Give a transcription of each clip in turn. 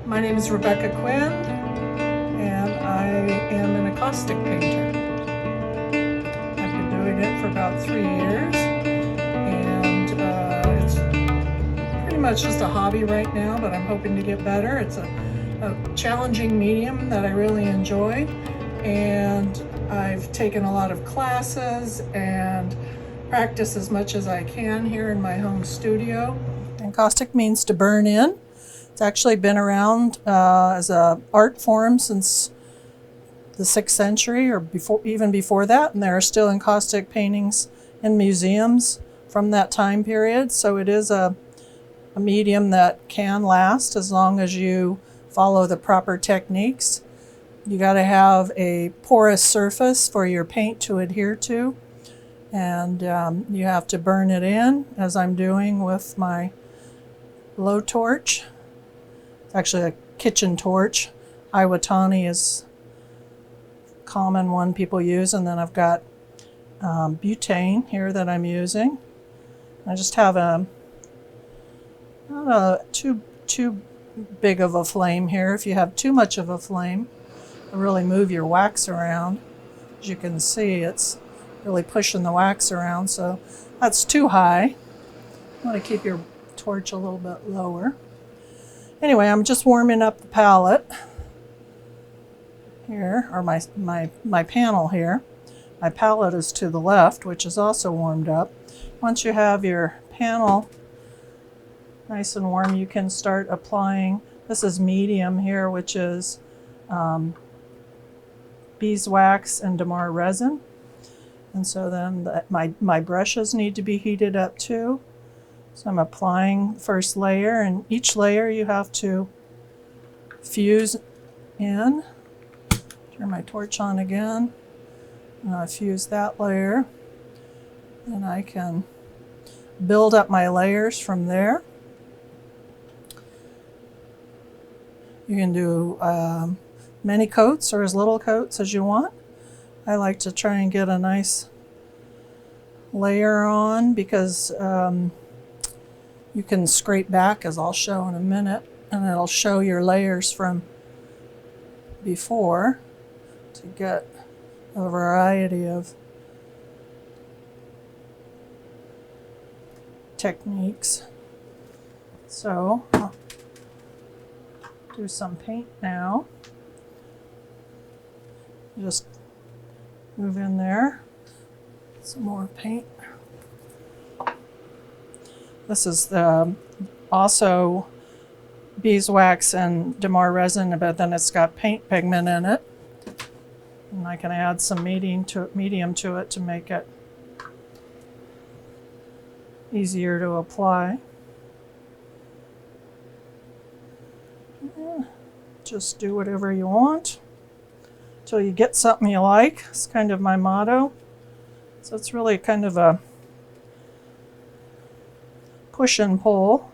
My name is Rebecca Quinn, and I am an encaustic painter. I've been doing it for about 3 years, and it's pretty much just a hobby right now, but I'm hoping to get better. It's a challenging medium that I really enjoy, and I've taken a lot of classes and practice as much as I can here in my home studio. Encaustic means to burn in. It's actually been around as an art form since the 6th century or even before that, and there are still encaustic paintings in museums from that time period. So it is a medium that can last as long as you follow the proper techniques. You got to have a porous surface for your paint to adhere to, and you have to burn it in, as I'm doing with my blowtorch. It's actually a kitchen torch. Iwatani is a common one people use, and then I've got butane here that I'm using. I just have not too big of a flame here. If you have too much of a flame, it'll really move your wax around. As you can see, it's really pushing the wax around, so that's too high. You want to keep your torch a little bit lower. Anyway, I'm just warming up the palette here, or my panel here. My palette is to the left, which is also warmed up. Once you have your panel nice and warm, you can start applying. This is medium here, which is beeswax and damar resin. And so then my brushes need to be heated up too. So I'm applying the first layer, and each layer you have to fuse in. Turn my torch on again, and I fuse that layer. And I can build up my layers from there. You can do many coats or as little coats as you want. I like to try and get a nice layer on because you can scrape back, as I'll show in a minute, and it'll show your layers from before to get a variety of techniques. So I'll do some paint now. Just move in there, some more paint. This is also beeswax and damar resin, but then it's got paint pigment in it. And I can add some medium to it to make it easier to apply. Just do whatever you want until you get something you like. It's kind of my motto. So it's really kind of a push and pull.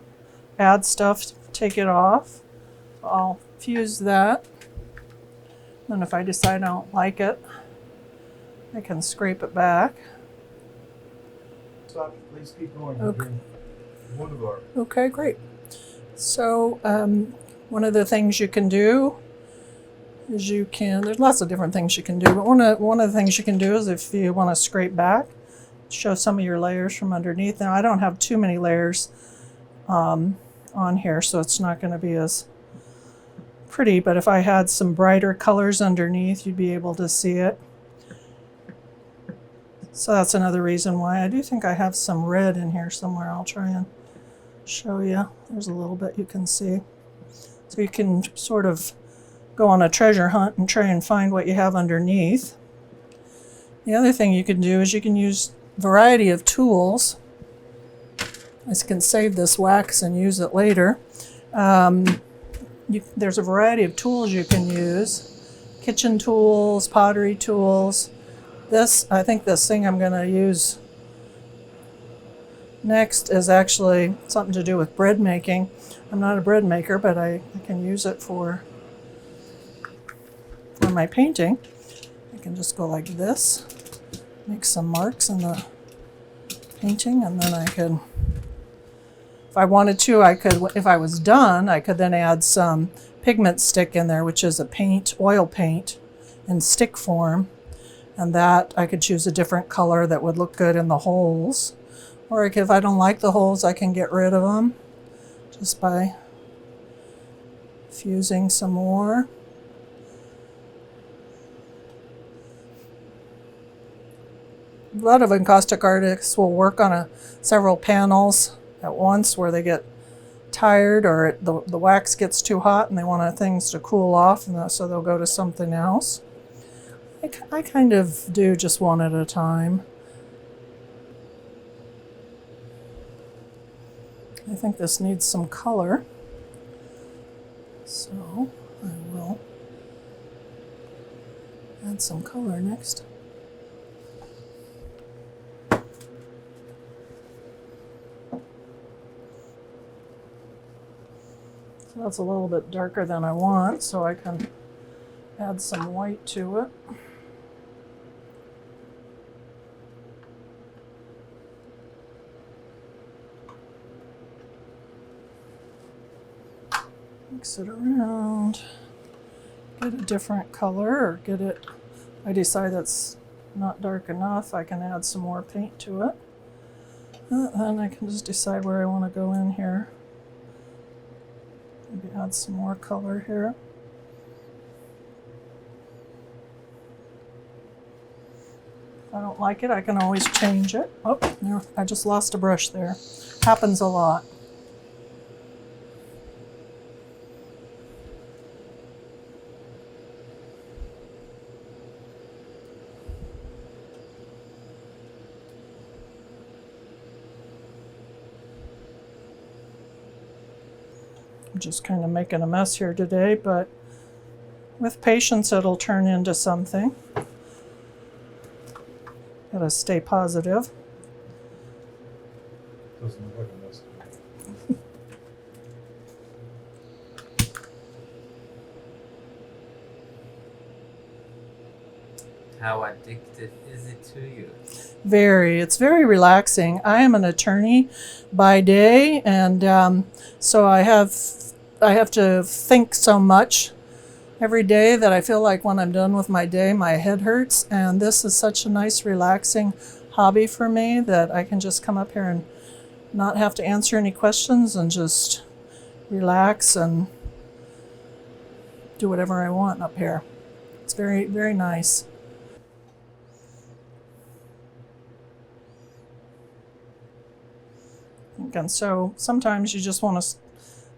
Add stuff, take it off. I'll fuse that. Then if I decide I don't like it, I can scrape it back. Stop, please keep going. Okay. Wonderful. Okay, great. So one of the things you can do is there's lots of different things you can do, but one of the things you can do is if you want to scrape back, show some of your layers from underneath. Now I don't have too many layers on here, so it's not going to be as pretty, but if I had some brighter colors underneath, you'd be able to see it. So that's another reason why I do think I have some red in here somewhere. I'll try and show you. There's a little bit you can see. So you can sort of go on a treasure hunt and try and find what you have underneath. The other thing you can do is you can use a variety of tools. I can save this wax and use it later. There's a variety of tools you can use. Kitchen tools, pottery tools. I think this thing I'm going to use next is actually something to do with bread making. I'm not a bread maker, but I can use it for my painting. I can just go like this, make some marks in the painting, and then I could, if I wanted to, I could, if I was done, I could then add some pigment stick in there, which is a paint, oil paint in stick form. And that I could choose a different color that would look good in the holes. Or if I don't like the holes, I can get rid of them just by fusing some more. A lot of encaustic artists will work on several panels at once where they get tired or the wax gets too hot and they want things to cool off, and so they'll go to something else. I kind of do just one at a time. I think this needs some color, so I will add some color next. So that's a little bit darker than I want, so I can add some white to it. Mix it around, get a different color, or get it, I decide that's not dark enough, I can add some more paint to it. Then I can just decide where I want to go in here. Maybe add some more color here. If I don't like it, I can always change it. Oh, there, I just lost a brush there. Happens a lot. I'm just kind of making a mess here today, but with patience it'll turn into something. Gotta stay positive. Doesn't look like a mess to me. How addictive is it to you? Very. It's very relaxing. I am an attorney by day, and so I have to think so much every day that I feel like when I'm done with my day, my head hurts. And this is such a nice, relaxing hobby for me that I can just come up here and not have to answer any questions and just relax and do whatever I want up here. It's very, very nice. And so sometimes you just want to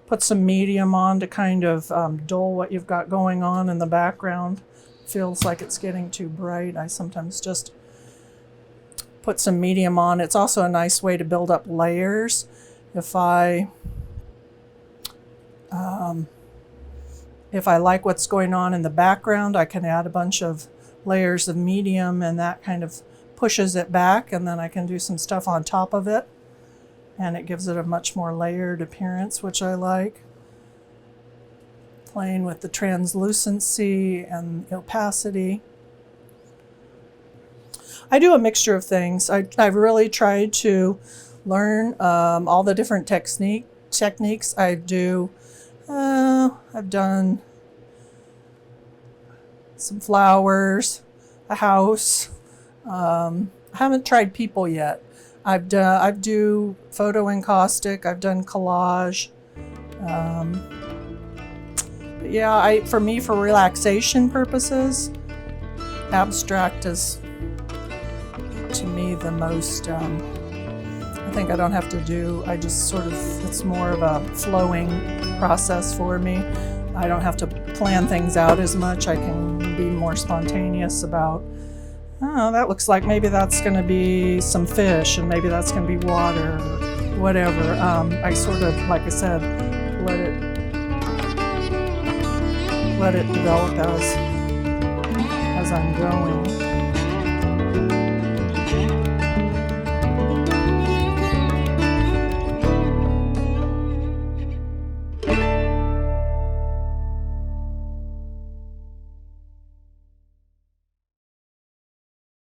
put some medium on to kind of dull what you've got going on in the background. Feels like it's getting too bright. I sometimes just put some medium on. It's also a nice way to build up layers. If I like what's going on in the background, I can add a bunch of layers of medium, and that kind of pushes it back, and then I can do some stuff on top of it. And it gives it a much more layered appearance, which I like. Playing with the translucency and opacity. I do a mixture of things. I've really tried to learn all the different techniques. I've done some flowers, a house. I haven't tried people yet. I do photo encaustic. I've done collage. But yeah, for relaxation purposes, abstract is to me the most. I think I don't have to do. I just sort of. It's more of a flowing process for me. I don't have to plan things out as much. I can be more spontaneous about. Oh, that looks like maybe that's going to be some fish, and maybe that's going to be water, or whatever. I sort of, like I said, let it develop as I'm going.